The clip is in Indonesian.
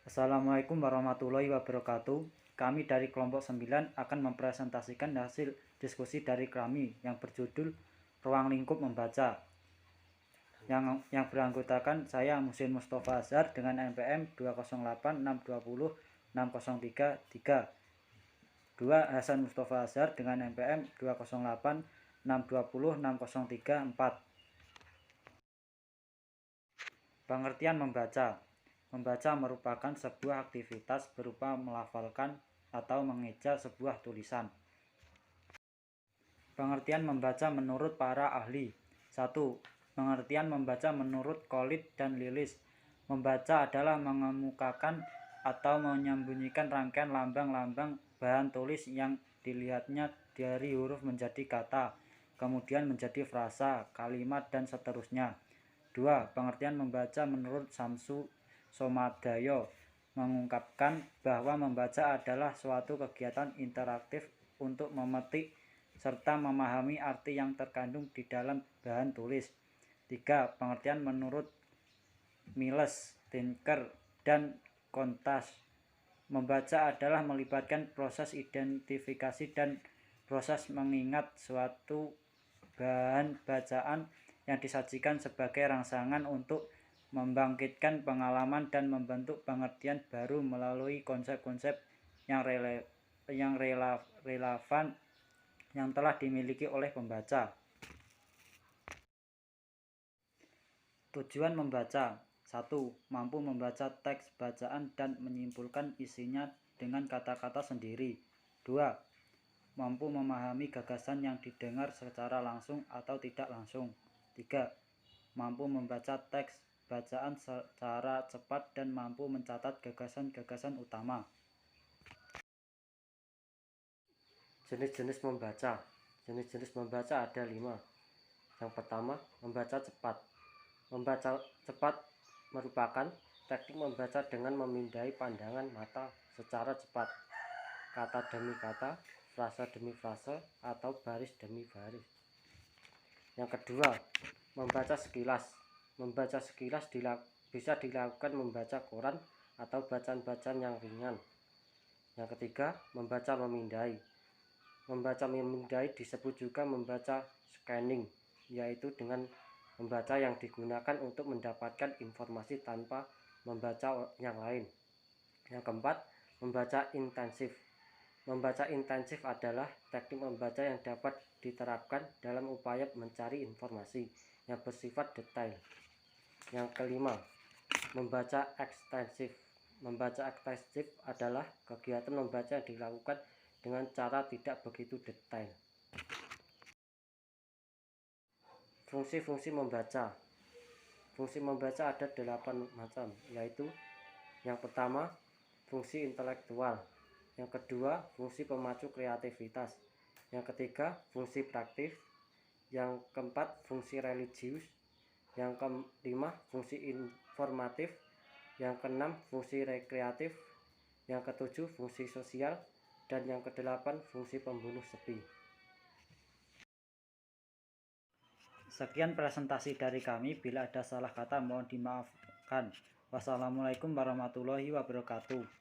Assalamualaikum warahmatullahi wabarakatuh. Kami dari kelompok 9 akan mempresentasikan hasil diskusi dari kami yang berjudul Ruang Lingkup Membaca. Yang beranggotakan saya Musin Mustafa Azhar dengan NPM 208620603. Dua Hasan Mustafa Azhar dengan NPM 208620603. Pengertian membaca. Membaca merupakan sebuah aktivitas berupa melafalkan atau mengeja sebuah tulisan. Pengertian membaca menurut para ahli. 1. Pengertian membaca menurut Khalid dan Lilis. Membaca adalah mengemukakan atau menyembunyikan rangkaian lambang-lambang bahan tulis yang dilihatnya dari huruf menjadi kata, kemudian menjadi frasa, kalimat, dan seterusnya. 2. Pengertian membaca menurut Samsu Somadaya mengungkapkan bahwa membaca adalah suatu kegiatan interaktif untuk memetik serta memahami arti yang terkandung di dalam bahan tulis. 3. Pengertian menurut Miles, Tinker, dan Kontas membaca adalah melibatkan proses identifikasi dan proses mengingat suatu bahan bacaan yang disajikan sebagai rangsangan untuk membangkitkan pengalaman dan membentuk pengertian baru melalui konsep-konsep yang relevan yang telah dimiliki oleh pembaca. Tujuan membaca. 1. Mampu membaca teks bacaan dan menyimpulkan isinya dengan kata-kata sendiri. 2. Mampu memahami gagasan yang didengar secara langsung atau tidak langsung. 3. Mampu membaca teks bacaan secara cepat dan mampu mencatat gagasan-gagasan utama. Jenis-jenis membaca. Jenis-jenis membaca ada 5. Yang pertama, membaca cepat. Membaca cepat merupakan teknik membaca dengan memindai pandangan mata secara cepat, kata demi kata, frasa demi frasa, atau baris demi baris. Yang kedua, membaca sekilas. Membaca sekilas bisa dilakukan membaca koran atau bacaan-bacaan yang ringan. Yang ketiga, membaca memindai. Membaca memindai disebut juga membaca scanning, yaitu dengan membaca yang digunakan untuk mendapatkan informasi tanpa membaca yang lain. Yang keempat, membaca intensif. Membaca intensif adalah teknik membaca yang dapat diterapkan dalam upaya mencari informasi yang bersifat detail. Yang kelima, membaca ekstensif. Membaca ekstensif adalah kegiatan membaca yang dilakukan dengan cara tidak begitu detail. Fungsi-fungsi membaca. Fungsi membaca ada 8 macam, yaitu yang pertama, fungsi intelektual. Yang kedua, fungsi pemacu kreativitas. Yang ketiga, fungsi praktis. Yang keempat, fungsi religius. Yang kelima, fungsi informatif. Yang keenam, fungsi rekreatif. Yang ketujuh, fungsi sosial. Dan yang kedelapan, fungsi pembunuh sepi. Sekian presentasi dari kami. Bila ada salah kata mohon dimaafkan. Wassalamualaikum warahmatullahi wabarakatuh.